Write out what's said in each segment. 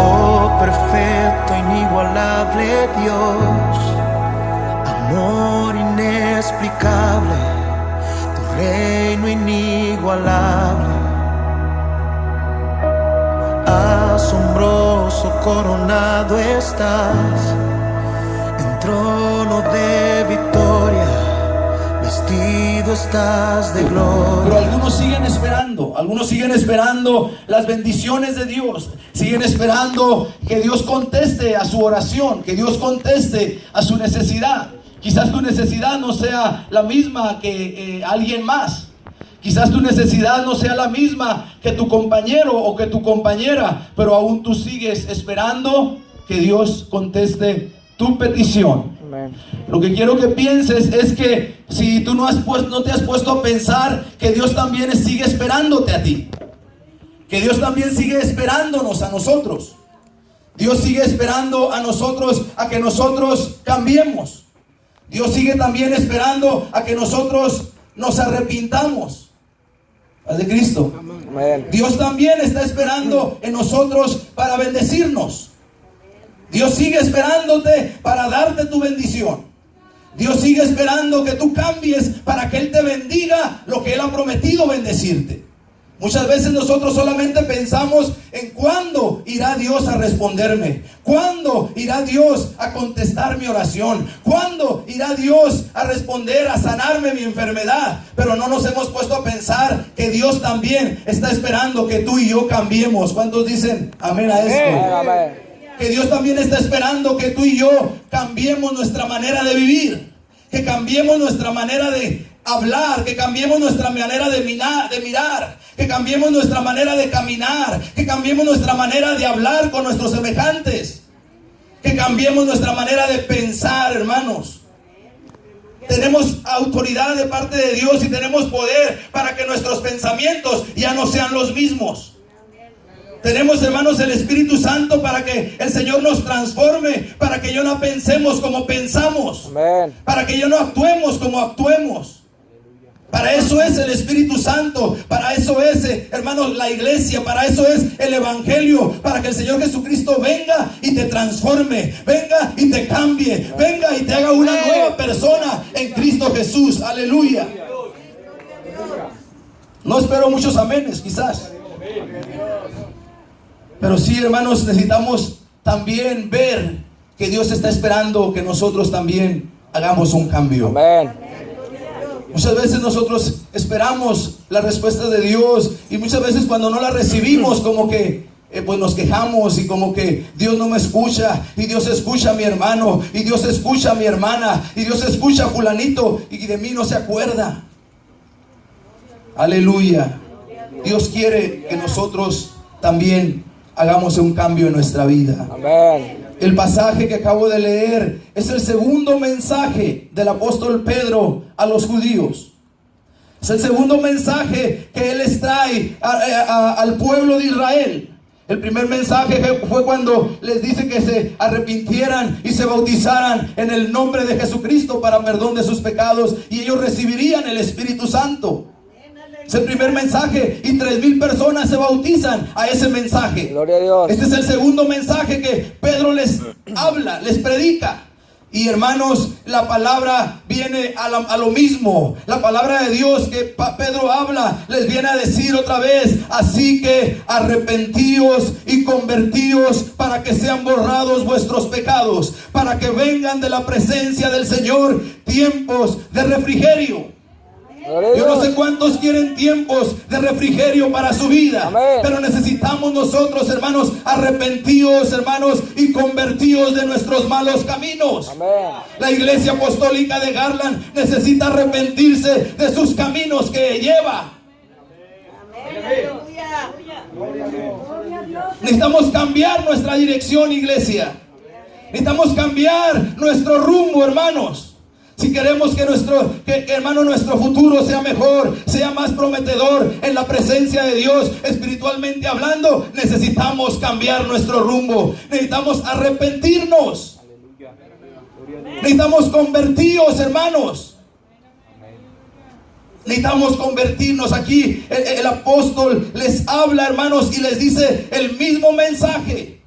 Oh, perfecto, inigualable Dios, amor inexplicable, tu reino inigualable, asombroso coronado estás, en trono de victoria, vestido estás de gloria. Pero algunos siguen esperando las bendiciones de Dios, siguen esperando que Dios conteste a su oración, que Dios conteste a su necesidad. Quizás tu necesidad no sea la misma que alguien más. Quizás tu necesidad no sea la misma que tu compañero o que tu compañera, pero aún tú sigues esperando que Dios conteste tu petición. Amén. Lo que quiero que pienses es que si tú no te has puesto a pensar que Dios también sigue esperándote a ti, que Dios también sigue esperándonos a nosotros. Dios sigue esperando a nosotros a que nosotros cambiemos. Dios sigue también esperando a que nosotros nos arrepintamos. Paz de Cristo. Amén. Dios también está esperando en nosotros para bendecirnos. Dios sigue esperándote para darte tu bendición. Dios sigue esperando que tú cambies para que Él te bendiga lo que Él ha prometido bendecirte. Muchas veces nosotros solamente pensamos en cuándo irá Dios a responderme, cuándo irá Dios a contestar mi oración, cuándo irá Dios a responder, a sanarme mi enfermedad. Pero no nos hemos puesto a pensar que Dios también está esperando que tú y yo cambiemos. ¿Cuántos dicen amén a esto? Amén. Que Dios también está esperando que tú y yo cambiemos nuestra manera de vivir, que cambiemos nuestra manera de hablar, que cambiemos nuestra manera de mirar, que cambiemos nuestra manera de caminar, que cambiemos nuestra manera de hablar con nuestros semejantes, que cambiemos nuestra manera de pensar, hermanos. Tenemos autoridad de parte de Dios y tenemos poder para que nuestros pensamientos ya no sean los mismos. Tenemos, hermanos, el Espíritu Santo para que el Señor nos transforme, para que yo no pensemos como pensamos, Amén. para que yo no actuemos como actuemos. Para eso es el Espíritu Santo, para eso es, hermanos, la iglesia, para eso es el Evangelio, para que el Señor Jesucristo venga y te transforme, venga y te cambie, venga y te haga una nueva persona en Cristo Jesús. Aleluya. No espero muchos amenes, quizás. Pero sí, hermanos, necesitamos también ver que Dios está esperando que nosotros también hagamos un cambio. Amén. Muchas veces nosotros esperamos la respuesta de Dios y muchas veces cuando no la recibimos como que pues nos quejamos y como que Dios no me escucha, y Dios escucha a mi hermano, y Dios escucha a mi hermana, y Dios escucha a fulanito y de mí no se acuerda. Aleluya. Dios quiere que nosotros también hagamos un cambio en nuestra vida. Amén. El pasaje que acabo de leer es el segundo mensaje del apóstol Pedro a los judíos. Es el segundo mensaje que él les trae al pueblo de Israel. El primer mensaje fue cuando les dice que se arrepintieran y se bautizaran en el nombre de Jesucristo para perdón de sus pecados, y ellos recibirían el Espíritu Santo. Es el primer mensaje y 3,000 personas se bautizan a ese mensaje. Gloria a Dios. Este es el segundo mensaje que Pedro les habla, les predica. Y hermanos, la palabra viene a lo mismo. La palabra de Dios que Pedro habla les viene a decir otra vez: así que arrepentíos y convertíos para que sean borrados vuestros pecados, para que vengan de la presencia del Señor tiempos de refrigerio. Yo no sé cuántos quieren tiempos de refrigerio para su vida. Amén. Pero necesitamos nosotros, hermanos, arrepentidos, hermanos, y convertidos de nuestros malos caminos. Amén. La iglesia apostólica de Garland necesita arrepentirse de sus caminos que lleva. Necesitamos cambiar nuestra dirección, iglesia. Necesitamos cambiar nuestro rumbo, hermanos. Si queremos que hermano, nuestro futuro sea mejor, sea más prometedor en la presencia de Dios, espiritualmente hablando, necesitamos cambiar nuestro rumbo. Necesitamos arrepentirnos. Necesitamos convertirnos, hermanos. Necesitamos convertirnos. Aquí el apóstol les habla, hermanos, y les dice el mismo mensaje.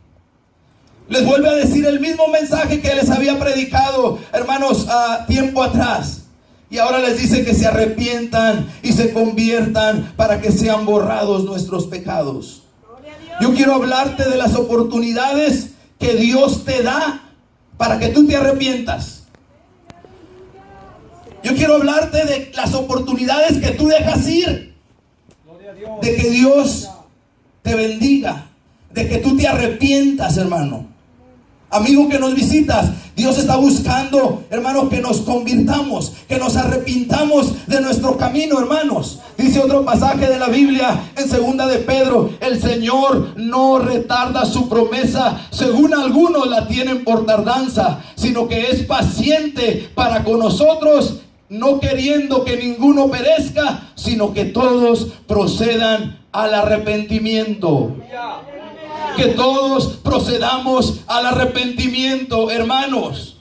Les vuelve a decir el mismo mensaje que les había predicado, hermanos, a tiempo atrás. Y ahora les dice que se arrepientan y se conviertan para que sean borrados nuestros pecados. Yo quiero hablarte de las oportunidades que Dios te da para que tú te arrepientas. Yo quiero hablarte de las oportunidades que tú dejas ir. De que Dios te bendiga. De que tú te arrepientas, hermano. Amigo que nos visitas, Dios está buscando, hermanos, que nos convirtamos, que nos arrepintamos de nuestro camino, hermanos. Dice otro pasaje de la Biblia en 2 de Pedro: el Señor no retarda su promesa, según algunos la tienen por tardanza, sino que es paciente para con nosotros, no queriendo que ninguno perezca, sino que todos procedan al arrepentimiento. Que todos procedamos al arrepentimiento, hermanos.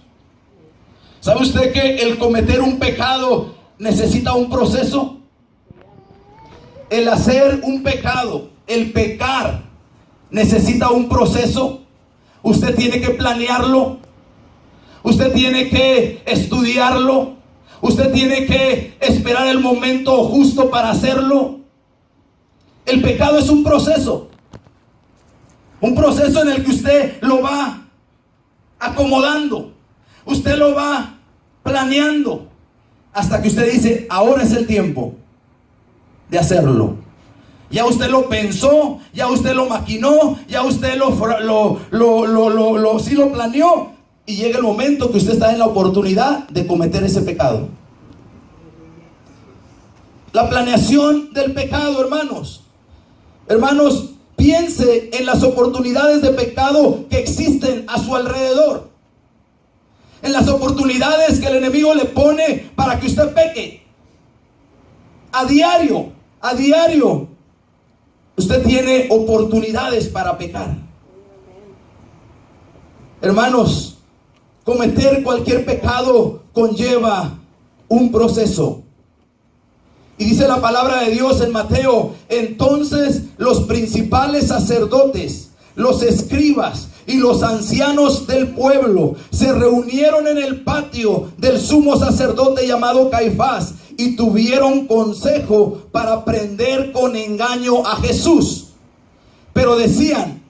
¿Sabe usted que el cometer un pecado necesita un proceso? El hacer un pecado, el pecar, necesita un proceso. Usted tiene que planearlo. Usted tiene que estudiarlo. Usted tiene que esperar el momento justo para hacerlo. El pecado es un proceso. Un proceso en el que usted lo va acomodando. Usted lo va planeando. Hasta que usted dice: ahora es el tiempo de hacerlo. Ya usted lo pensó, ya usted lo maquinó, ya usted sí lo planeó. Y llega el momento que usted está en la oportunidad de cometer ese pecado. La planeación del pecado, hermanos. Hermanos, piense en las oportunidades de pecado que existen a su alrededor. En las oportunidades que el enemigo le pone para que usted peque. A diario, usted tiene oportunidades para pecar. Hermanos, cometer cualquier pecado conlleva un proceso. Y dice la palabra de Dios en Mateo: entonces los principales sacerdotes, los escribas y los ancianos del pueblo se reunieron en el patio del sumo sacerdote llamado Caifás y tuvieron consejo para prender con engaño a Jesús. Pero decían: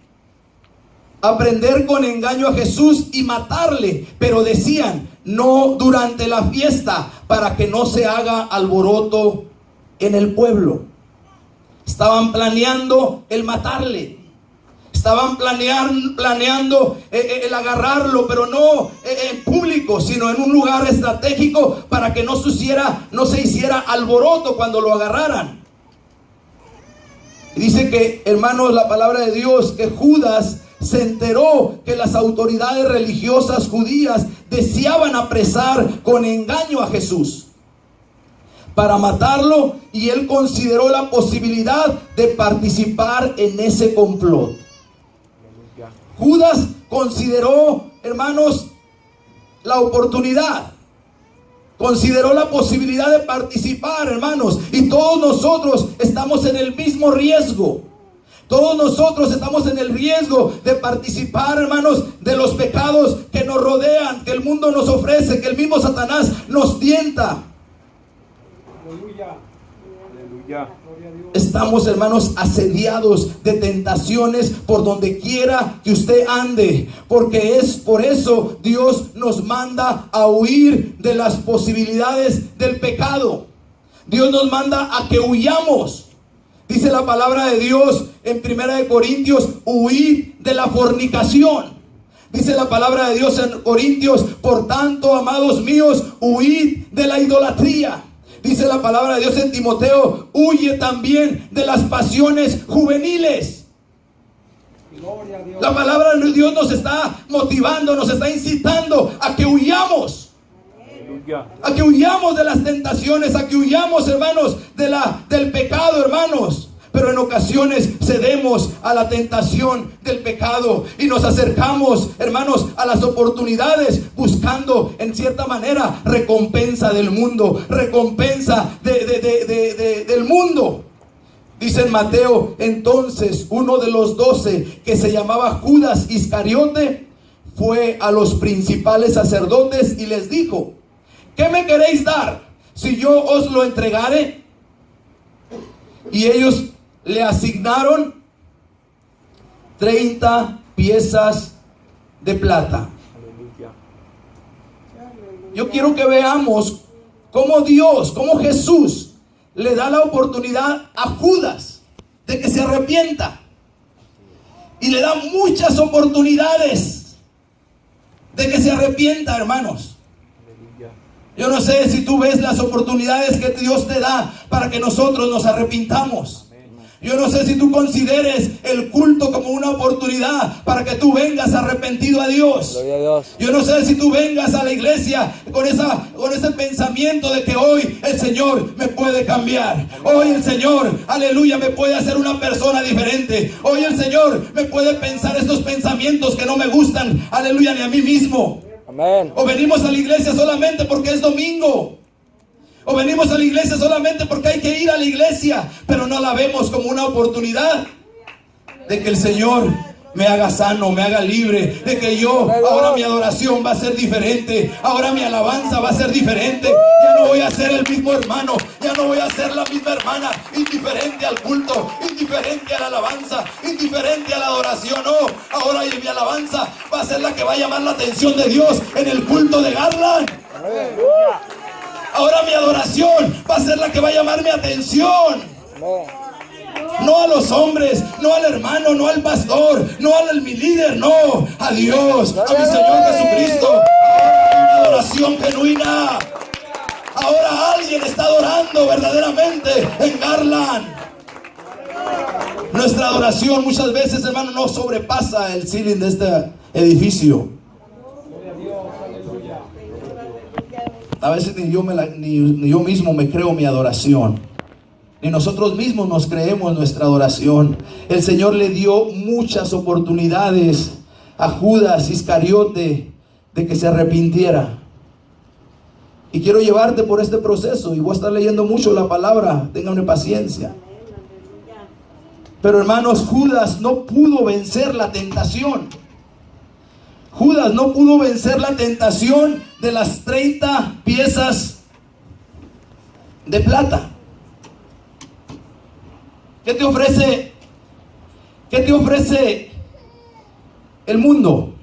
aprender con engaño a Jesús y matarle. Pero decían: no durante la fiesta, para que no se haga alboroto en el pueblo. Estaban planeando el matarle. Estaban planeando el agarrarlo, pero no en público, sino en un lugar estratégico para que no se hiciera alboroto cuando lo agarraran. Y dice que, hermanos, la palabra de Dios, que Judas se enteró que las autoridades religiosas judías deseaban apresar con engaño a Jesús para matarlo, y él consideró la posibilidad de participar en ese complot. Judas consideró, hermanos, la oportunidad, consideró la posibilidad de participar, hermanos, y todos nosotros estamos en el mismo riesgo. Todos nosotros estamos en el riesgo de participar, hermanos, de los pecados que nos rodean, que el mundo nos ofrece, que el mismo Satanás nos tienta. Aleluya. Aleluya. Estamos, hermanos, asediados de tentaciones por donde quiera que usted ande, porque es por eso Dios nos manda a huir de las posibilidades del pecado. Dios nos manda a que huyamos. Dice la palabra de Dios en 1 Corintios: huid de la fornicación. Dice la palabra de Dios en Corintios: por tanto, amados míos, huid de la idolatría. Dice la palabra de Dios en Timoteo: huye también de las pasiones juveniles. Gloria a Dios. La palabra de Dios nos está motivando, nos está incitando a que huyamos. Aleluya. A que huyamos de las tentaciones, a que huyamos, hermanos, del pecado, hermanos. Pero en ocasiones cedemos a la tentación del pecado y nos acercamos, hermanos, a las oportunidades buscando, en cierta manera, recompensa del mundo, recompensa del mundo. Dice en Mateo: entonces uno de los 12, que se llamaba Judas Iscariote, fue a los principales sacerdotes y les dijo: ¿qué me queréis dar si yo os lo entregare? Y ellos le asignaron 30 piezas de plata. Yo quiero que veamos cómo Dios, cómo Jesús le da la oportunidad a Judas de que se arrepienta. Y le da muchas oportunidades de que se arrepienta, hermanos. Yo no sé si tú ves las oportunidades que Dios te da para que nosotros nos arrepintamos. Yo no sé si tú consideres el culto como una oportunidad para que tú vengas arrepentido a Dios. Gloria a Dios. Yo no sé si tú vengas a la iglesia con ese pensamiento de que hoy el Señor me puede cambiar. Hoy el Señor, aleluya, me puede hacer una persona diferente. Hoy el Señor me puede pensar estos pensamientos que no me gustan, aleluya, ni a mí mismo. Amén. O venimos a la iglesia solamente porque es domingo. O venimos a la iglesia solamente porque hay que ir a la iglesia, pero no la vemos como una oportunidad de que el Señor me haga sano, me haga libre, de que ahora mi adoración va a ser diferente, ahora mi alabanza va a ser diferente. Ya no voy a ser el mismo hermano, ya no voy a ser la misma hermana, indiferente al culto, indiferente a la alabanza, indiferente a la adoración. No, ahora mi alabanza va a ser la que va a llamar la atención de Dios en el culto de Garland. Ahora mi adoración va a ser la que va a llamar mi atención. No a los hombres, no al hermano, no al pastor, no al mi líder, no, a Dios, a mi Señor Jesucristo. Una adoración genuina. Ahora alguien está adorando verdaderamente en Garland. Nuestra adoración muchas veces, hermano, no sobrepasa el ceiling de este edificio. A veces ni yo mismo me creo mi adoración. Ni nosotros mismos nos creemos nuestra adoración. El Señor le dio muchas oportunidades a Judas Iscariote de que se arrepintiera. Y quiero llevarte por este proceso. Y voy a estar leyendo mucho la palabra. Ténganme paciencia. Pero hermanos, Judas no pudo vencer la tentación. Judas no pudo vencer la tentación de las 30 piezas de plata. ¿Qué te ofrece? ¿Qué te ofrece el mundo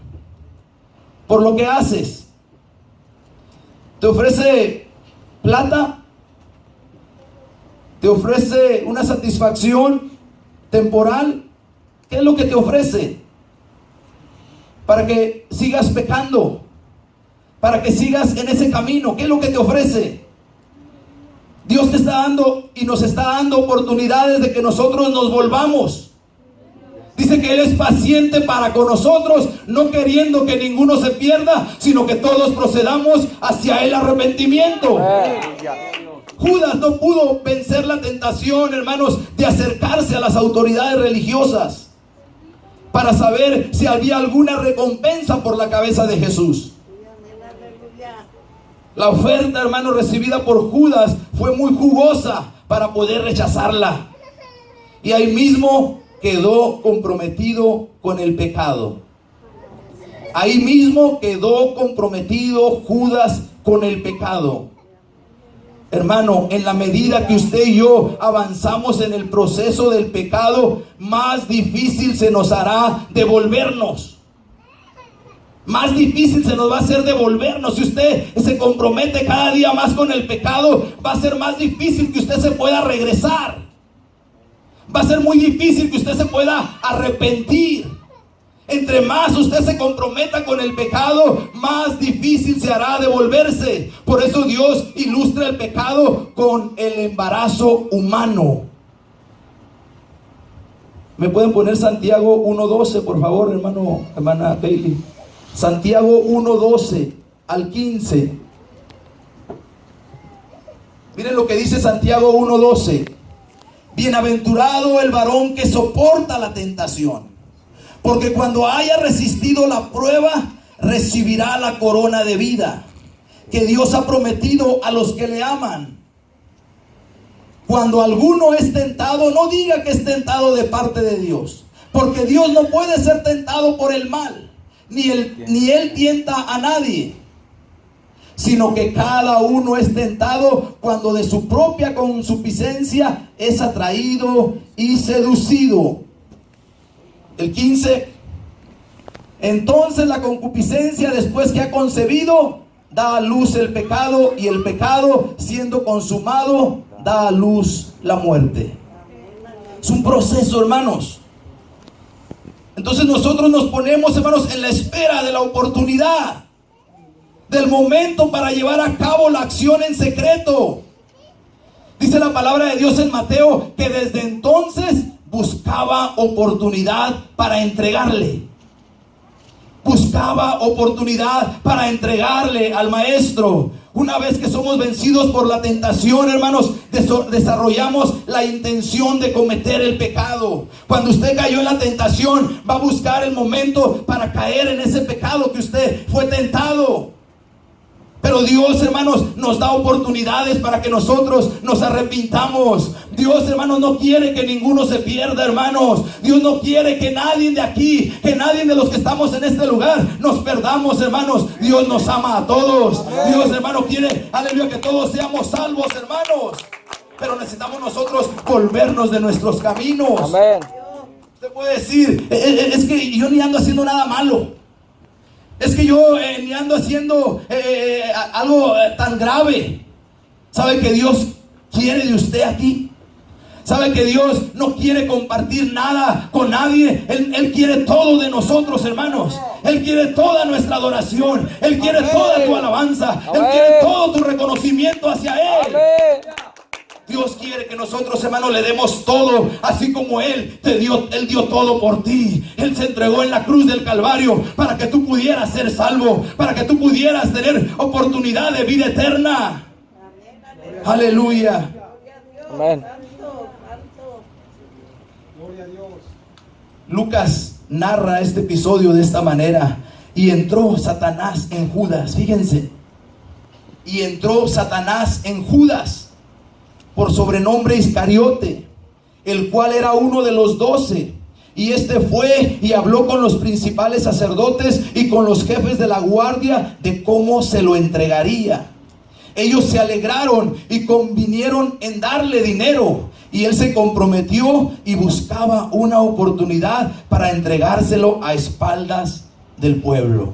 por lo que haces? ¿Te ofrece plata? ¿Te ofrece una satisfacción temporal? ¿Qué es lo que te ofrece? Para que sigas pecando, para que sigas en ese camino. ¿Qué es lo que te ofrece? Dios te está dando y nos está dando oportunidades de que nosotros nos volvamos. Dice que Él es paciente para con nosotros, no queriendo que ninguno se pierda, sino que todos procedamos hacia el arrepentimiento. Judas no pudo vencer la tentación, hermanos, de acercarse a las autoridades religiosas para saber si había alguna recompensa por la cabeza de Jesús. La oferta, hermano, recibida por Judas fue muy jugosa para poder rechazarla. Y ahí mismo quedó comprometido con el pecado. Ahí mismo quedó comprometido Judas con el pecado. Hermano, en la medida que usted y yo avanzamos en el proceso del pecado, más difícil se nos hará devolvernos. Más difícil se nos va a hacer devolvernos. Si usted se compromete cada día más con el pecado, va a ser más difícil que usted se pueda regresar. Va a ser muy difícil que usted se pueda arrepentir. Entre más usted se comprometa con el pecado, más difícil se hará devolverse. Por eso Dios ilustra el pecado con el embarazo humano. ¿Me pueden poner Santiago 1:12, por favor, hermana Bailey? Santiago 1:12 al 15. Miren lo que dice Santiago 1:12. Bienaventurado el varón que soporta la tentación, porque cuando haya resistido la prueba, recibirá la corona de vida que Dios ha prometido a los que le aman. Cuando alguno es tentado, no diga que es tentado de parte de Dios, porque Dios no puede ser tentado por el mal, ni él tienta a nadie, sino que cada uno es tentado cuando de su propia concupiscencia es atraído y seducido. El 15. Entonces la concupiscencia, después que ha concebido, da a luz el pecado, y el pecado, siendo consumado, da a luz la muerte. Es un proceso, hermanos. Entonces nosotros nos ponemos, hermanos, en la espera de la oportunidad, del momento para llevar a cabo la acción en secreto. Dice la palabra de Dios en Mateo que desde entonces buscaba oportunidad para entregarle. Buscaba oportunidad para entregarle al maestro. Una vez que somos vencidos por la tentación, hermanos, desarrollamos la intención de cometer el pecado. Cuando usted cayó en la tentación, va a buscar el momento para caer en ese pecado que usted fue tentado. Pero Dios, hermanos, nos da oportunidades para que nosotros nos arrepintamos. Dios, hermanos, no quiere que ninguno se pierda, hermanos. Dios no quiere que nadie de aquí, que nadie de los que estamos en este lugar nos perdamos, hermanos. Dios nos ama a todos. Dios, hermano, quiere, aleluya, que todos seamos salvos, hermanos. Pero necesitamos nosotros volvernos de nuestros caminos. Amén. Usted puede decir, es que yo ni ando haciendo nada malo. Es que yo ni ando haciendo algo tan grave. ¿Sabe que Dios quiere de usted aquí? ¿Sabe que Dios no quiere compartir nada con nadie? Él quiere todo de nosotros, hermanos. Él quiere toda nuestra adoración. Él quiere toda tu alabanza. Él quiere todo tu reconocimiento hacia Él. Dios quiere que nosotros, hermanos, le demos todo, así como Él dio todo por ti. Él se entregó en la cruz del Calvario para que tú pudieras ser salvo, para que tú pudieras tener oportunidad de vida eterna. Amén. Aleluya. Amén. Lucas narra este episodio de esta manera. Y entró Satanás en Judas, fíjense. Y entró Satanás en Judas, por sobrenombre Iscariote, el cual era uno de los 12. Y este fue y habló con los principales sacerdotes y con los jefes de la guardia de cómo se lo entregaría. Ellos se alegraron y convinieron en darle dinero. Y él se comprometió y buscaba una oportunidad para entregárselo a espaldas del pueblo.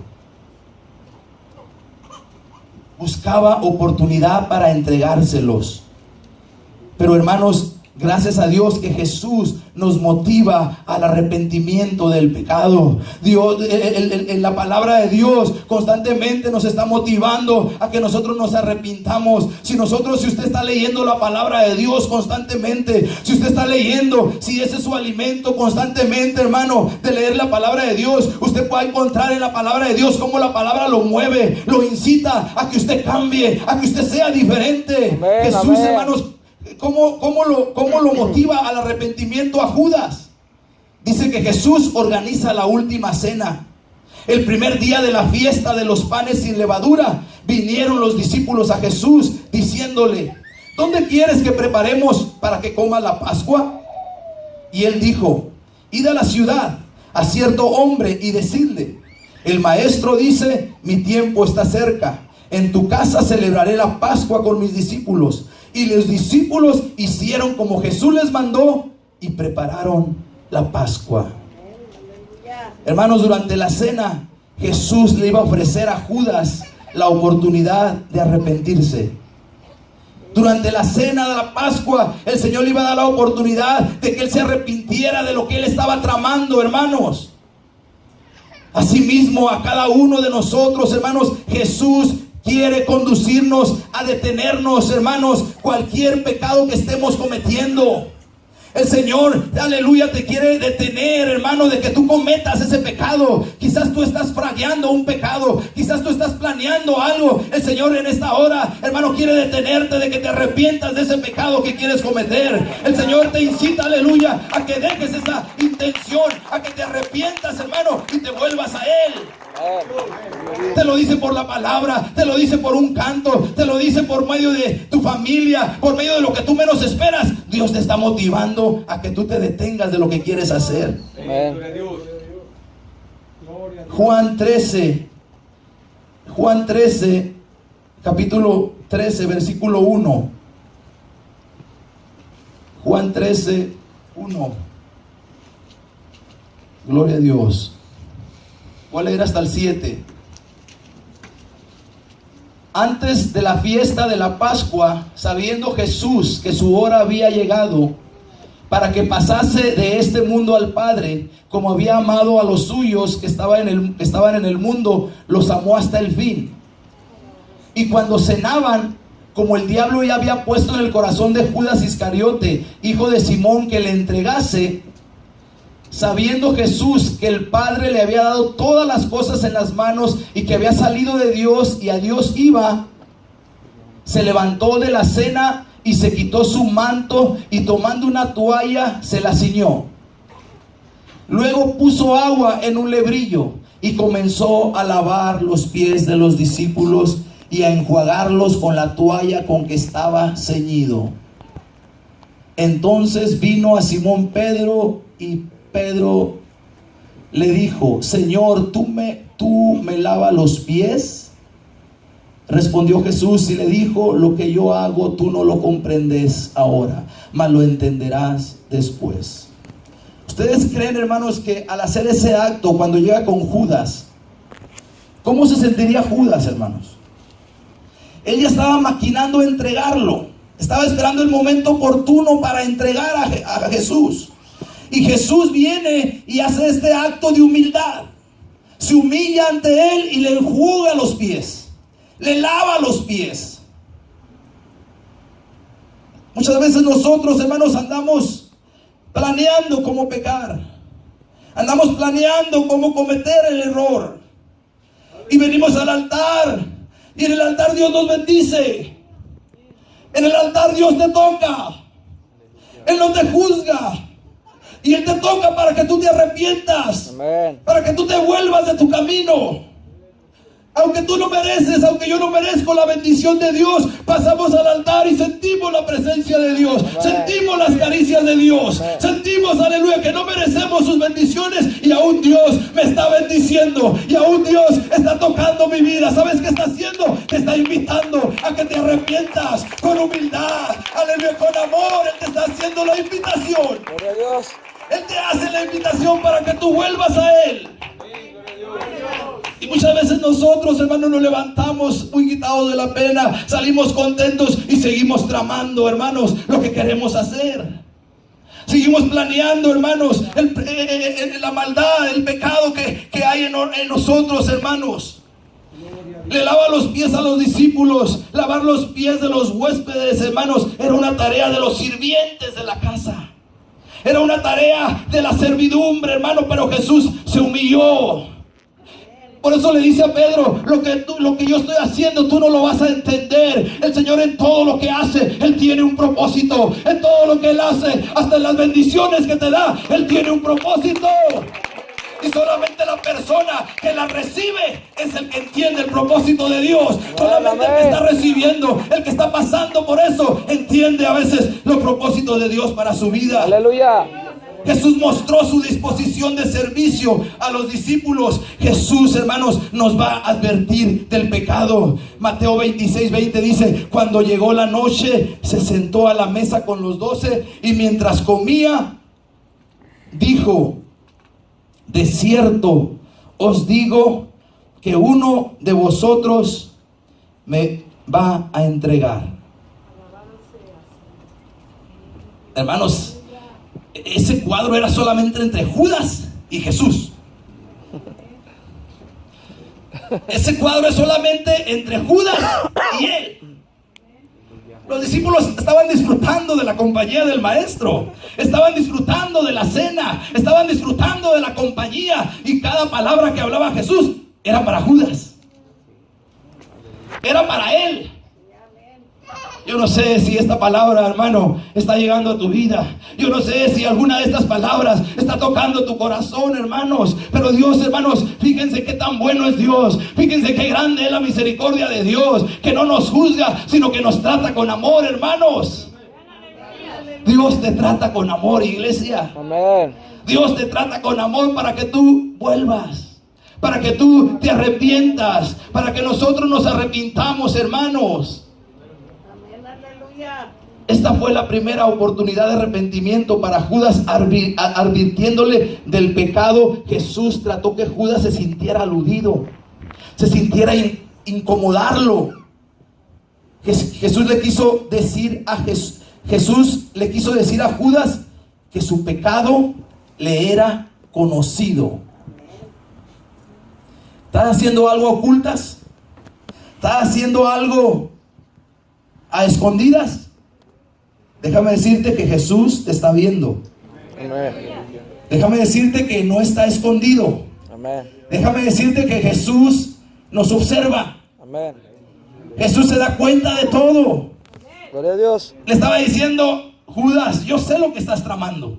Buscaba oportunidad para entregárselos. Pero, hermanos, gracias a Dios que Jesús nos motiva al arrepentimiento del pecado. Dios, en la palabra de Dios constantemente nos está motivando a que nosotros nos arrepintamos. Si usted está leyendo la palabra de Dios constantemente, si usted está leyendo, si ese es su alimento constantemente, hermano, de leer la palabra de Dios, usted puede encontrar en la palabra de Dios cómo la palabra lo mueve, lo incita a que usted cambie, a que usted sea diferente. Amén, Jesús, amén. hermanos, ¿Cómo lo motiva al arrepentimiento a Judas? Dice que Jesús organiza la última cena. El primer día de la fiesta de los panes sin levadura, vinieron los discípulos a Jesús diciéndole: ¿dónde quieres que preparemos para que coma la Pascua? Y él dijo: id a la ciudad a cierto hombre y decidle: el maestro dice, mi tiempo está cerca. En tu casa celebraré la Pascua con mis discípulos. Y los discípulos hicieron como Jesús les mandó y prepararon la Pascua. Hermanos, durante la cena Jesús le iba a ofrecer a Judas la oportunidad de arrepentirse. Durante la cena de la Pascua, el Señor le iba a dar la oportunidad de que él se arrepintiera de lo que él estaba tramando, hermanos. Asimismo, a cada uno de nosotros, hermanos, Jesús quiere conducirnos a detenernos, hermanos, cualquier pecado que estemos cometiendo. El Señor, aleluya, te quiere detener, hermano, de que tú cometas ese pecado. Quizás tú estás fragueando un pecado, quizás tú estás planeando algo. El Señor en esta hora, hermano, quiere detenerte de que te arrepientas de ese pecado que quieres cometer. El Señor te incita, aleluya, a que dejes esa intención, a que te arrepientas, hermano, y te vuelvas a Él. Te lo dice por la palabra, te lo dice por un canto, te lo dice por medio de tu familia, por medio de lo que tú menos esperas. Dios te está motivando a que tú te detengas de lo que quieres hacer. Amén. Juan 13, capítulo 13, versículo 1. Juan 13, 1. Gloria a Dios. Voy a leer hasta el 7. Antes de la fiesta de la Pascua, sabiendo Jesús que su hora había llegado para que pasase de este mundo al Padre, como había amado a los suyos que estaban en el mundo, los amó hasta el fin. Y cuando cenaban, como el diablo ya había puesto en el corazón de Judas Iscariote, hijo de Simón, que le entregase, sabiendo Jesús que el Padre le había dado todas las cosas en las manos y que había salido de Dios y a Dios iba, se levantó de la cena y se quitó su manto y tomando una toalla se la ciñó. Luego puso agua en un lebrillo y comenzó a lavar los pies de los discípulos y a enjuagarlos con la toalla con que estaba ceñido. Entonces vino a Simón Pedro y Pedro le dijo: Señor, ¿tú me lavas los pies? Respondió Jesús y le dijo: lo que yo hago tú no lo comprendes ahora, mas lo entenderás después. ¿Ustedes creen, hermanos, que al hacer ese acto, cuando llega con Judas, cómo se sentiría Judas, hermanos? Él ya estaba maquinando entregarlo, estaba esperando el momento oportuno para entregar a Jesús. Y Jesús viene y hace este acto de humildad. Se humilla ante él y le enjuga los pies, le lava los pies. Muchas veces nosotros, hermanos, andamos planeando cómo pecar, andamos planeando cómo cometer el error, y venimos al altar, y en el altar Dios nos bendice, en el altar Dios te toca, Él no te juzga, y Él te toca para que tú te arrepientas. Amén. Para que tú te vuelvas de tu camino. Aunque tú no mereces, aunque yo no merezco la bendición de Dios, pasamos al altar y sentimos la presencia de Dios. Amén. Sentimos las caricias de Dios. Amén. Sentimos, aleluya, que no merecemos sus bendiciones y aún Dios me está bendiciendo. Y aún Dios está tocando mi vida. ¿Sabes qué está haciendo? Te está invitando a que te arrepientas con humildad, aleluya, con amor. Él te está haciendo la invitación. Gloria a Dios. Él te hace la invitación para que tú vuelvas a Él. Y muchas veces nosotros, hermanos, nos levantamos muy quitados de la pena, salimos contentos y seguimos tramando, hermanos, lo que queremos hacer. Seguimos planeando, hermanos, la maldad, el pecado que hay en nosotros, hermanos. Le lava los pies a los discípulos. Lavar los pies de los huéspedes, hermanos, era una tarea de los sirvientes de la casa. Era una tarea de la servidumbre, hermano, pero Jesús se humilló. Por eso le dice a Pedro: lo que yo estoy haciendo tú no lo vas a entender. El Señor en todo lo que hace, Él tiene un propósito. En todo lo que Él hace, hasta en las bendiciones que te da, Él tiene un propósito. Y solamente la persona que la recibe es el que entiende el propósito de Dios. Solamente el que está recibiendo, el que está pasando por eso, entiende a veces los propósitos de Dios para su vida. Aleluya. Jesús mostró su disposición de servicio a los discípulos. Jesús, hermanos, nos va a advertir del pecado. Mateo 26:20 dice: cuando llegó la noche, se sentó a la mesa con los 12 y mientras comía, dijo: de cierto os digo que uno de vosotros me va a entregar. Hermanos, ese cuadro era solamente entre Judas y Jesús. Ese cuadro es solamente entre Judas y él. Los discípulos estaban disfrutando de la compañía del maestro, estaban disfrutando de la cena, estaban disfrutando de la compañía, y cada palabra que hablaba Jesús era para Judas, era para él. Yo no sé si esta palabra, hermano, está llegando a tu vida. Yo no sé si alguna de estas palabras está tocando tu corazón, hermanos. Pero Dios, hermanos, fíjense qué tan bueno es Dios. Fíjense qué grande es la misericordia de Dios, que no nos juzga, sino que nos trata con amor, hermanos. Dios te trata con amor, iglesia. Amén. Dios te trata con amor para que tú vuelvas, para que tú te arrepientas, para que nosotros nos arrepintamos, hermanos. Esta fue la primera oportunidad de arrepentimiento para Judas, advirtiéndole del pecado. Jesús trató que Judas se sintiera aludido, se sintiera incomodarlo. Jesús le quiso decir a Jesús le quiso decir a Judas que su pecado le era conocido. ¿Estás haciendo algo a ocultas? ¿Estás haciendo algo a escondidas? Déjame decirte que Jesús te está viendo. Amén. Déjame decirte que no está escondido. Amén. Déjame decirte que Jesús nos observa. Amén. Jesús se da cuenta de todo. Gloria a Dios. Le estaba diciendo, Judas, yo sé lo que estás tramando.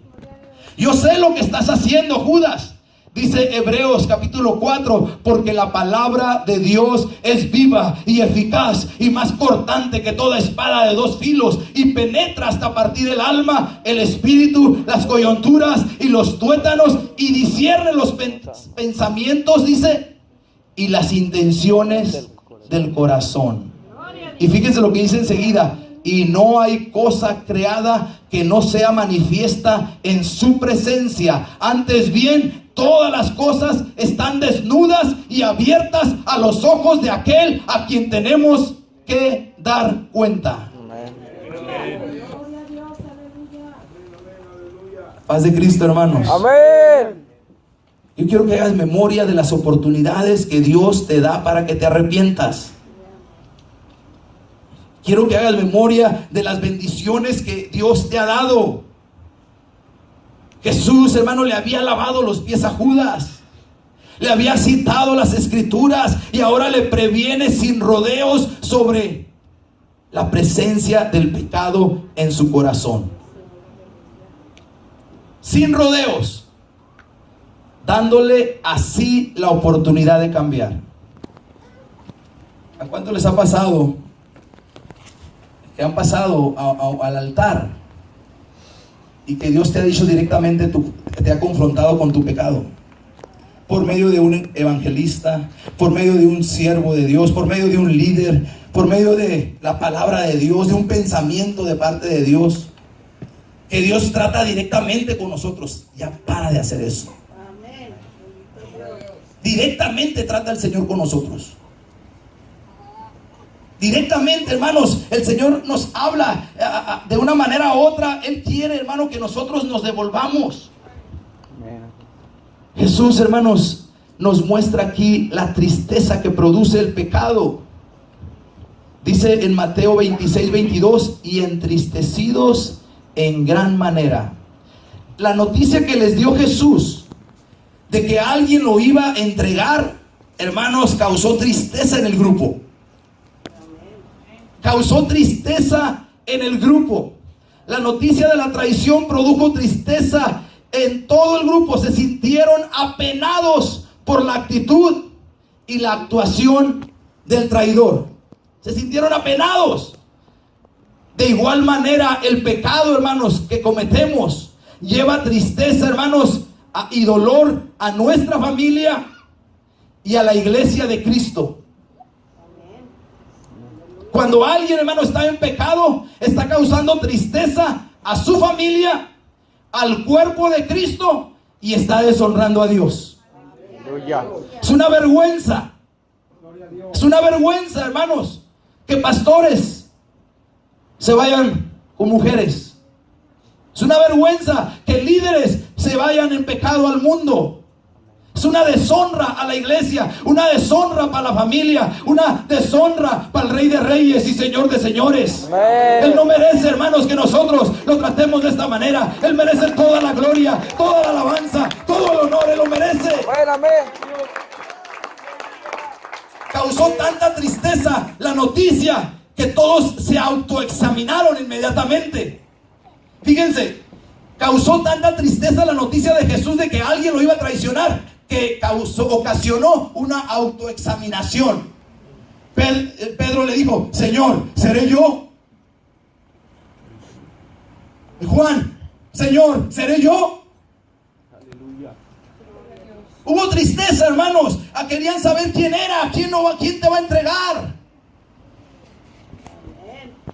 Yo sé lo que estás haciendo, Judas. Dice Hebreos capítulo 4, porque la palabra de Dios es viva y eficaz y más cortante que toda espada de dos filos y penetra hasta partir el alma, el espíritu, las coyunturas y los tuétanos y discierne los pensamientos, dice, y las intenciones del corazón. Y fíjense lo que dice enseguida. Y no hay cosa creada que no sea manifiesta en su presencia. Antes bien, todas las cosas están desnudas y abiertas a los ojos de aquel a quien tenemos que dar cuenta. Paz de Cristo, hermanos. Amén. Yo quiero que hagas memoria de las oportunidades que Dios te da para que te arrepientas. Quiero que hagas memoria de las bendiciones que Dios te ha dado. Jesús, hermano, le había lavado los pies a Judas. Le había citado las escrituras y ahora le previene sin rodeos sobre la presencia del pecado en su corazón. Sin rodeos. Dándole así la oportunidad de cambiar. ¿A cuánto les ha pasado? Que han pasado al altar y que Dios te ha dicho directamente, te ha confrontado con tu pecado por medio de un evangelista, por medio de un siervo de Dios, por medio de un líder, por medio de la palabra de Dios, de un pensamiento de parte de Dios, que Dios trata directamente con nosotros. Ya para de hacer eso. Directamente trata el Señor con nosotros. Directamente, hermanos, el Señor nos habla de una manera u otra. Él quiere, hermano, que nosotros nos devolvamos. Jesús, hermanos, nos muestra aquí la tristeza que produce el pecado. Dice en Mateo 26, 22, y entristecidos en gran manera. La noticia que les dio Jesús de que alguien lo iba a entregar, hermanos, causó tristeza en el grupo. Causó tristeza en el grupo. La noticia de la traición produjo tristeza en todo el grupo. Se sintieron apenados por la actitud y la actuación del traidor. Se sintieron apenados. De igual manera, el pecado, hermanos, que cometemos lleva tristeza, hermanos, y dolor a nuestra familia y a la iglesia de Cristo. Cuando alguien, hermano, está en pecado, está causando tristeza a su familia, al cuerpo de Cristo, y está deshonrando a Dios. Es una vergüenza. Es una vergüenza, hermanos, que pastores se vayan con mujeres. Es una vergüenza que líderes se vayan en pecado al mundo. Es una deshonra a la iglesia, una deshonra para la familia, una deshonra para el Rey de Reyes y Señor de Señores. Amén. Él no merece, hermanos, que nosotros lo tratemos de esta manera. Él merece toda la gloria, toda la alabanza, todo el honor. Él lo merece. Bueno, amén. Causó tanta tristeza la noticia que todos se autoexaminaron inmediatamente. Fíjense, causó tanta tristeza la noticia de Jesús de que alguien lo iba a traicionar, que ocasionó una autoexaminación. Pedro le dijo: Señor, ¿seré yo? Y Juan: Señor, ¿seré yo? Aleluya. Hubo tristeza, hermanos. Querían saber quién era, quién te va a entregar.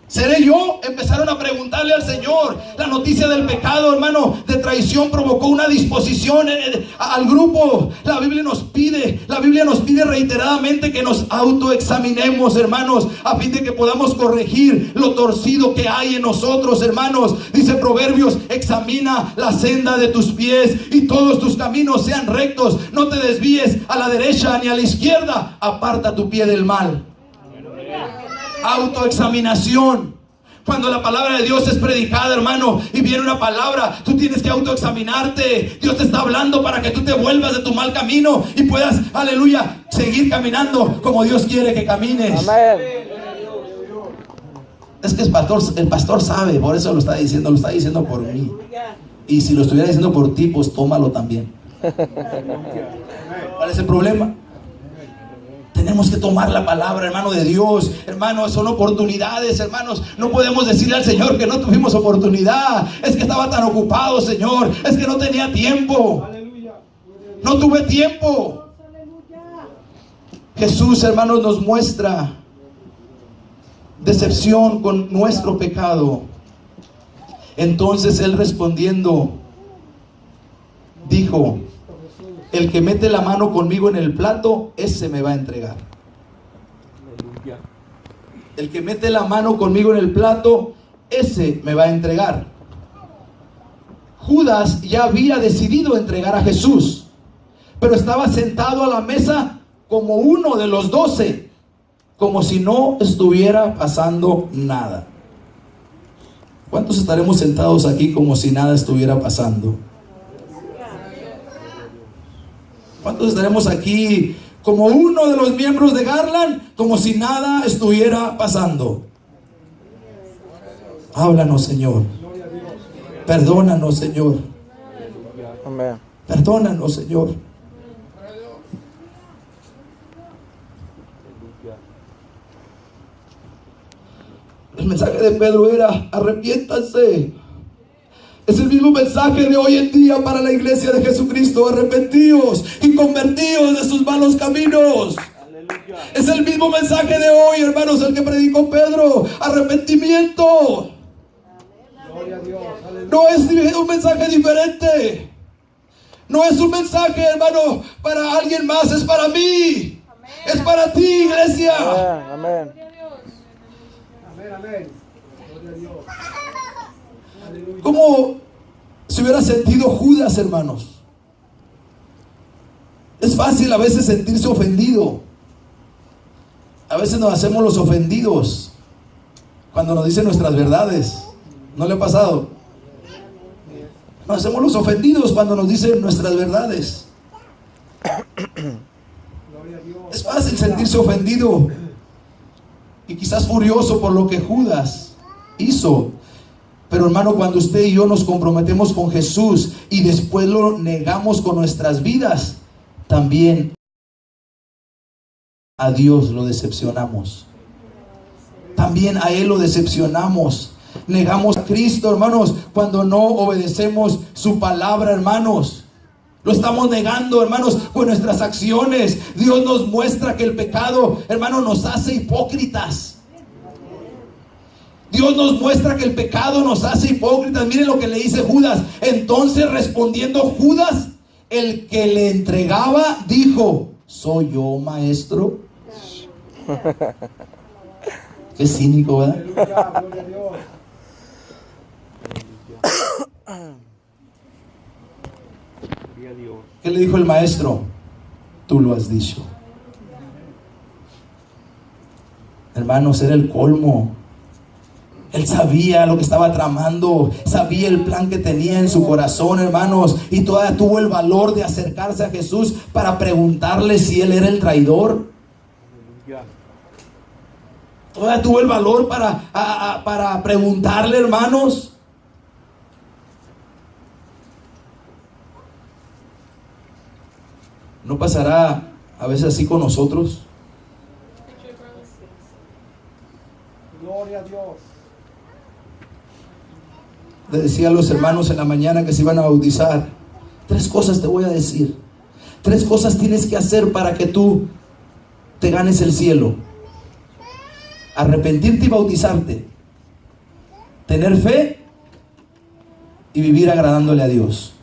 ¿Seré yo? Empezaron a preguntarle al Señor. La noticia del pecado, hermano, de traición provocó una disposición al grupo. La Biblia nos pide reiteradamente que nos autoexaminemos, hermanos, a fin de que podamos corregir lo torcido que hay en nosotros, hermanos. Dice Proverbios: examina la senda de tus pies y todos tus caminos sean rectos. No te desvíes a la derecha ni a la izquierda. Aparta tu pie del mal. Autoexaminación. Cuando la palabra de Dios es predicada, hermano, y viene una palabra, tú tienes que autoexaminarte. Dios te está hablando para que tú te vuelvas de tu mal camino y puedas, aleluya, seguir caminando como Dios quiere que camines. Amén. Es que el pastor sabe, por eso lo está diciendo por mí. Y si lo estuviera diciendo por ti, pues tómalo también. ¿Cuál es el problema? Tenemos que tomar la palabra, hermano, de Dios. Hermanos, son oportunidades, hermanos. No podemos decirle al Señor que no tuvimos oportunidad. Es que estaba tan ocupado, Señor. Es que no tenía tiempo. No tuve tiempo. Jesús, hermanos, nos muestra decepción con nuestro pecado. Entonces Él, respondiendo, dijo: el que mete la mano conmigo en el plato, ese me va a entregar. Aleluya. El que mete la mano conmigo en el plato, ese me va a entregar. Judas ya había decidido entregar a Jesús, pero estaba sentado a la mesa como uno de los 12, como si no estuviera pasando nada. ¿Cuántos estaremos sentados aquí como si nada estuviera pasando? ¿Cuántos estaremos aquí como uno de los miembros de Garland, como si nada estuviera pasando? Háblanos, Señor. Perdónanos, Señor. Amén. Perdónanos, Señor. El mensaje de Pedro era: arrepiéntanse. Es el mismo mensaje de hoy en día para la iglesia de Jesucristo: arrepentíos y convertíos de sus malos caminos. Aleluya. Es el mismo mensaje de hoy, hermanos, el que predicó Pedro: arrepentimiento. Gloria a Dios. Aleluya. No es un mensaje diferente. No es un mensaje, hermano, para alguien más, es para mí. Es para ti, iglesia. Amén. Amén, amén. Gloria a Dios. Aleluya. ¿Cómo se hubiera sentido Judas, hermanos? Es fácil a veces sentirse ofendido. A veces nos hacemos los ofendidos cuando nos dicen nuestras verdades. ¿No le ha pasado? Nos hacemos los ofendidos cuando nos dicen nuestras verdades. Gloria a Dios. Es fácil sentirse ofendido y quizás furioso por lo que Judas hizo. Pero, hermano, cuando usted y yo nos comprometemos con Jesús y después lo negamos con nuestras vidas, también a Dios lo decepcionamos. También a Él lo decepcionamos. Negamos a Cristo, hermanos, cuando no obedecemos su palabra, hermanos. Lo estamos negando, hermanos, con nuestras acciones. Dios nos muestra que el pecado, hermanos, nos hace hipócritas. Dios nos muestra que el pecado nos hace hipócritas. Miren lo que le dice Judas. Entonces, respondiendo Judas, el que le entregaba, dijo: ¿soy yo, maestro? Qué cínico, ¿verdad? Aleluya. Gloria a Dios. Gloria a Dios. ¿Qué le dijo el maestro? Tú lo has dicho. Hermanos, era el colmo. Él sabía lo que estaba tramando, sabía el plan que tenía en su corazón, hermanos, y todavía tuvo el valor de acercarse a Jesús para preguntarle si él era el traidor. Aleluya. Todavía tuvo el valor para preguntarle, hermanos. ¿No pasará a veces así con nosotros? Gloria a Dios. Le decía a los hermanos en la mañana que se iban a bautizar: 3 cosas te voy a decir. 3 cosas tienes que hacer para que tú te ganes el cielo: arrepentirte y bautizarte, tener fe y vivir agradándole a Dios.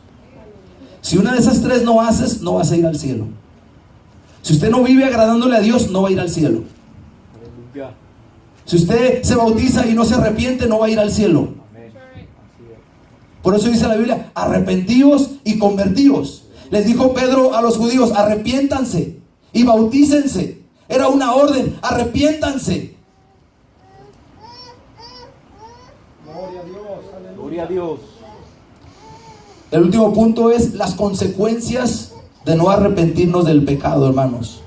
Si una de esas 3 no haces, no vas a ir al cielo. Si usted no vive agradándole a Dios, no va a ir al cielo. Aleluya. Si usted se bautiza y no se arrepiente, no va a ir al cielo. Amén. Así es. Por eso dice la Biblia: arrepentíos y convertíos. Les dijo Pedro a los judíos: arrepiéntanse y bautícense. Era una orden: arrepiéntanse. Gloria a Dios. Aleluya. Gloria a Dios. El último punto es las consecuencias de no arrepentirnos del pecado, hermanos.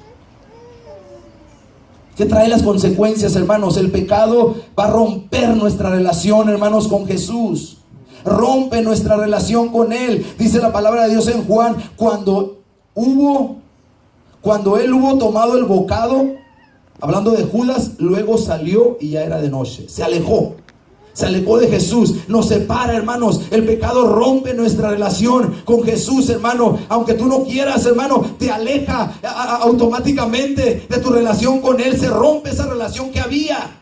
¿Qué trae las consecuencias, hermanos? El pecado va a romper nuestra relación, hermanos, con Jesús. Rompe nuestra relación con Él. Dice la palabra de Dios en Juan: cuando Él hubo tomado el bocado, hablando de Judas, luego salió y ya era de noche. Se alejó de Jesús. Nos separa, hermanos. El pecado rompe nuestra relación con Jesús, hermano. Aunque tú no quieras, hermano, te aleja automáticamente de tu relación con Él. Se rompe esa relación que había.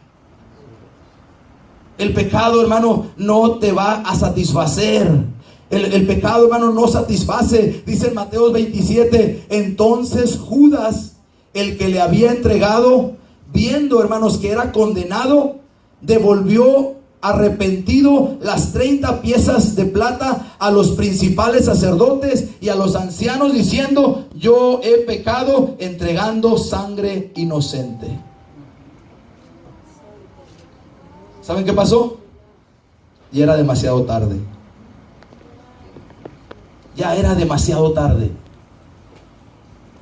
El pecado, hermano, no te va a satisfacer. El pecado, hermano, no satisface. Dice en Mateo 27: entonces Judas, el que le había entregado, viendo, hermanos, que era condenado, devolvió arrepentido las 30 piezas de plata a los principales sacerdotes y a los ancianos, diciendo: yo he pecado entregando sangre inocente. ¿Saben qué pasó? Ya era demasiado tarde. Ya era demasiado tarde.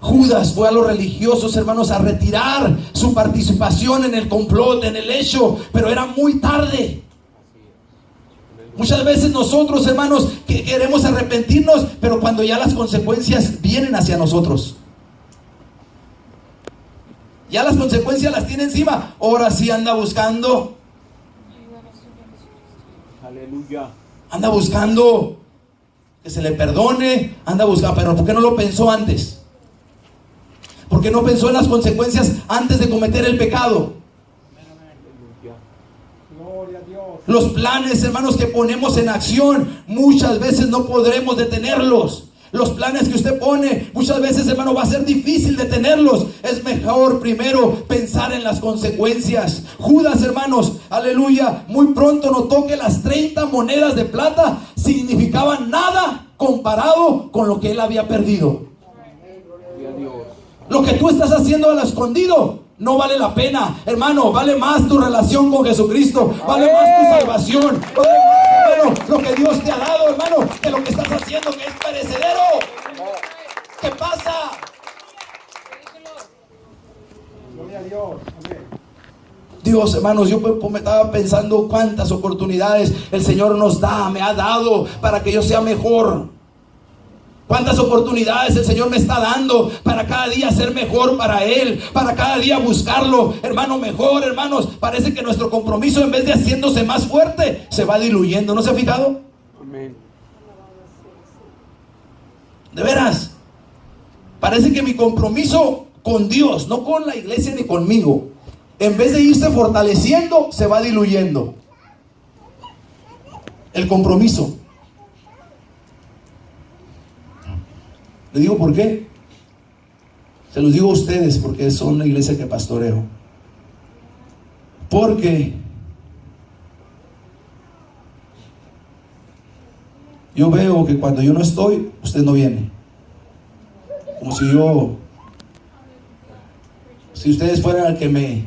Judas fue a los religiosos, hermanos, a retirar su participación en el complot, en el hecho, pero era muy tarde. Muchas veces nosotros, hermanos, que queremos arrepentirnos, pero cuando ya las consecuencias vienen hacia nosotros, ya las consecuencias las tiene encima, ahora sí anda buscando. Aleluya. Anda buscando que se le perdone, anda buscando, pero ¿por qué no lo pensó antes? ¿Por qué no pensó en las consecuencias antes de cometer el pecado? Gloria a Dios. Los planes, hermanos, que ponemos en acción, muchas veces no podremos detenerlos. Los planes que usted pone, muchas veces, hermano, va a ser difícil detenerlos. Es mejor primero pensar en las consecuencias. Judas, hermanos, aleluya, muy pronto notó que las 30 monedas de plata significaban nada comparado con lo que él había perdido. Gloria a Dios. Lo que tú estás haciendo al escondido no vale la pena, hermano. Vale más tu relación con Jesucristo, vale más tu salvación, vale más, hermano, lo que Dios te ha dado, hermano, que lo que estás haciendo, que es perecedero. ¿Qué pasa? Gloria a Dios. Amén. Dios, hermanos, yo me estaba pensando cuántas oportunidades el Señor nos da, me ha dado para que yo sea mejor. Cuántas oportunidades el Señor me está dando para cada día ser mejor para Él, para cada día buscarlo, hermano, mejor, hermanos. Parece que nuestro compromiso, en vez de haciéndose más fuerte, se va diluyendo. ¿No se ha fijado? Amén. De veras, parece que mi compromiso con Dios, no con la iglesia ni conmigo, en vez de irse fortaleciendo, se va diluyendo. El compromiso. Le digo por qué. Se los digo a ustedes porque son la iglesia que pastoreo. Porque yo veo que cuando yo no estoy, usted no viene. Como si ustedes fueran el que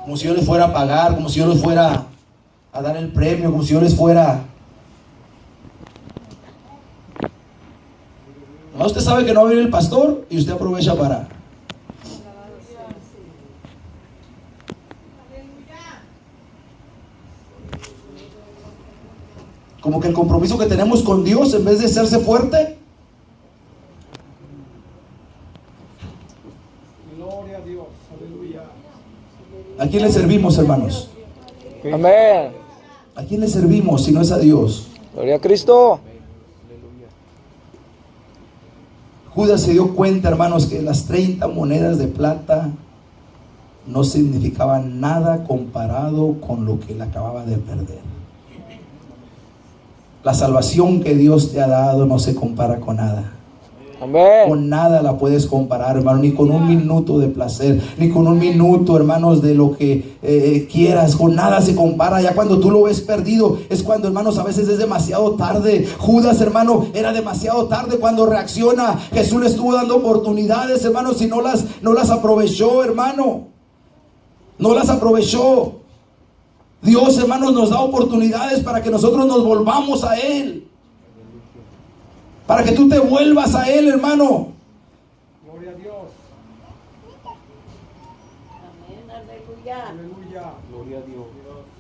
como si yo les fuera a pagar, como si yo les fuera a dar el premio, como si yo les fuera. No, usted sabe que no va a venir el pastor y usted aprovecha para. Como que el compromiso que tenemos con Dios, en vez de hacerse fuerte, Gloria a Dios. Aleluya. ¿a quién le servimos, hermanos? Amén. ¿A quién le servimos si no es a Dios? Gloria a Cristo. Judas se dio cuenta, hermanos, que las 30 monedas de plata no significaban nada comparado con lo que él acababa de perder. La salvación que Dios te ha dado no se compara con nada. Amén. Con nada la puedes comparar, hermano, ni con un minuto de placer, ni con un minuto, hermanos, de lo que quieras. Con nada se compara. Ya cuando tú lo ves perdido, es cuando, hermanos, a veces es demasiado tarde. Judas, hermano, era demasiado tarde cuando reacciona. Jesús le estuvo dando oportunidades, hermanos, y no las aprovechó, hermano. No las aprovechó. Dios, hermanos, nos da oportunidades para que nosotros nos volvamos a Él. Para que tú te vuelvas a Él, hermano. Gloria a Dios. Aleluya. Gloria a Dios.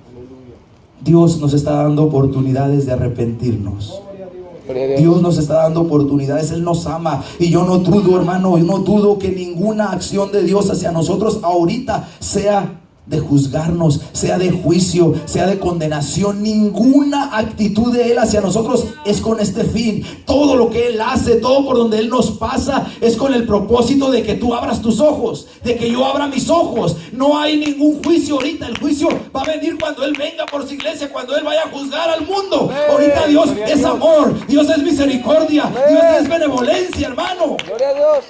Aleluya. Dios nos está dando oportunidades de arrepentirnos. Gloria a Dios. Gloria a Dios. Dios nos está dando oportunidades. Él nos ama. Y yo no dudo, hermano, yo no dudo que ninguna acción de Dios hacia nosotros ahorita sea de juzgarnos, sea de juicio, sea de condenación. Ninguna actitud de Él hacia nosotros es con este fin. Todo lo que Él hace, todo por donde Él nos pasa, es con el propósito de que tú abras tus ojos, de que yo abra mis ojos. No hay ningún juicio ahorita. El juicio va a venir cuando Él venga por su iglesia, cuando Él vaya a juzgar al mundo. Ahorita Dios es amor, Dios es misericordia, Dios es benevolencia, hermano. Gloria a Dios.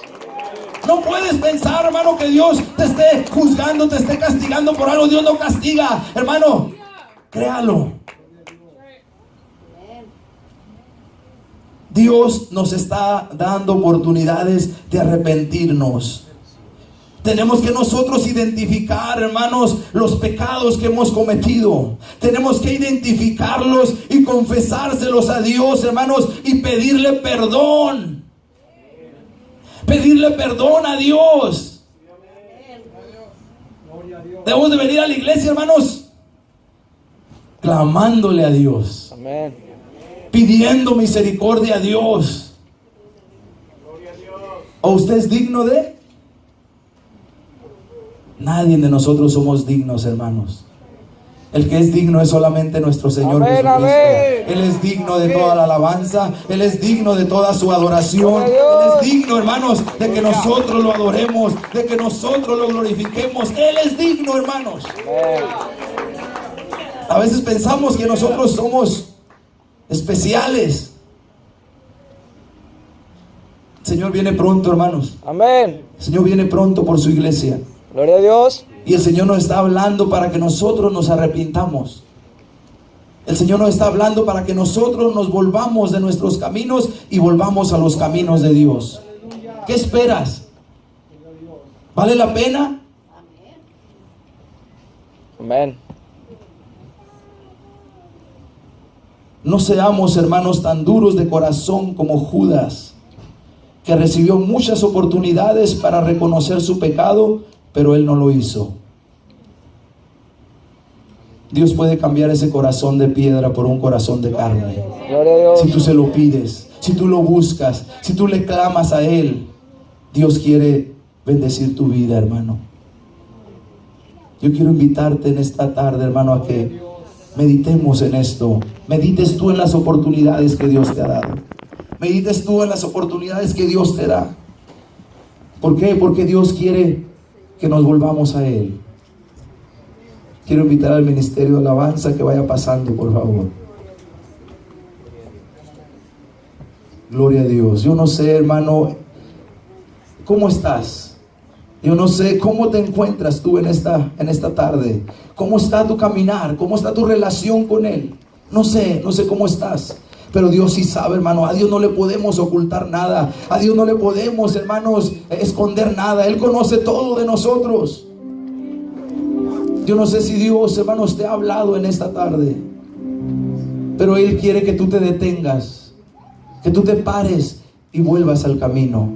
No puedes pensar, hermano, que Dios te esté juzgando, te esté castigando por algo. Dios no castiga, hermano. Créalo. Dios nos está dando oportunidades de arrepentirnos. Tenemos que nosotros identificar, hermanos, los pecados que hemos cometido. Tenemos que identificarlos y confesárselos a Dios, hermanos, y pedirle perdón. Pedirle perdón a Dios. Gloria a Dios. Debemos de venir a la iglesia, hermanos, clamándole a Dios, Amén. pidiendo misericordia a Dios. ¿O usted es digno de? Nadie de nosotros somos dignos, hermanos. El que es digno es solamente nuestro Señor Amén, Jesucristo. amén. Él es digno de toda la alabanza. Él es digno de toda su adoración. Él Gloria a Dios. es digno, hermanos, de que nosotros lo adoremos, de que nosotros lo glorifiquemos. Él es digno, hermanos. Amén. A veces pensamos que nosotros somos especiales. El Señor viene pronto, hermanos. Amén. El Señor viene pronto por su iglesia. Gloria a Dios. Y el Señor nos está hablando para que nosotros nos arrepintamos. El Señor nos está hablando para que nosotros nos volvamos de nuestros caminos y volvamos a los caminos de Dios. ¿Qué esperas? ¿Vale la pena? Amén. No seamos, hermanos, tan duros de corazón como Judas, que recibió muchas oportunidades para reconocer su pecado, pero él no lo hizo. Dios puede cambiar ese corazón de piedra por un corazón de carne. Gloria a Dios. Si tú se lo pides, si tú lo buscas, si tú le clamas a Él, Dios quiere bendecir tu vida, hermano. Yo quiero invitarte en esta tarde, hermano, a que meditemos en esto. Medites tú en las oportunidades que Dios te ha dado. Medites tú en las oportunidades que Dios te da. ¿Por qué? Porque Dios quiere que nos volvamos a Él. Quiero invitar al ministerio de alabanza que vaya pasando, por favor. Gloria a Dios. Yo no sé, hermano, ¿cómo estás? Yo no sé cómo te encuentras tú en esta tarde. ¿Cómo está tu caminar? ¿Cómo está tu relación con Él? No sé cómo estás. Pero Dios sí sabe, hermano. A Dios no le podemos ocultar nada. A Dios no le podemos, hermanos, esconder nada. Él conoce todo de nosotros. Yo no sé si Dios, hermanos, te ha hablado en esta tarde. Pero Él quiere que tú te detengas, que tú te pares y vuelvas al camino.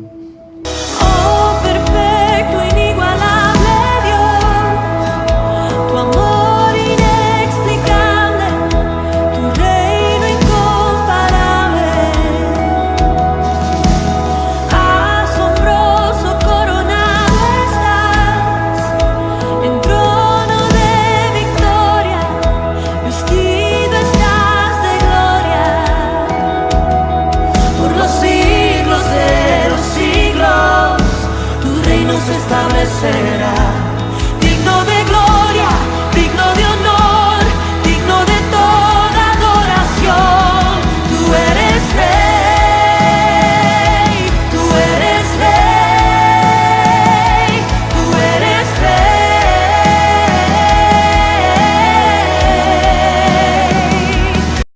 Oh, perfecto, inigualable Dios, tu amor inexplicable, tu reino inconmensurable. establecerá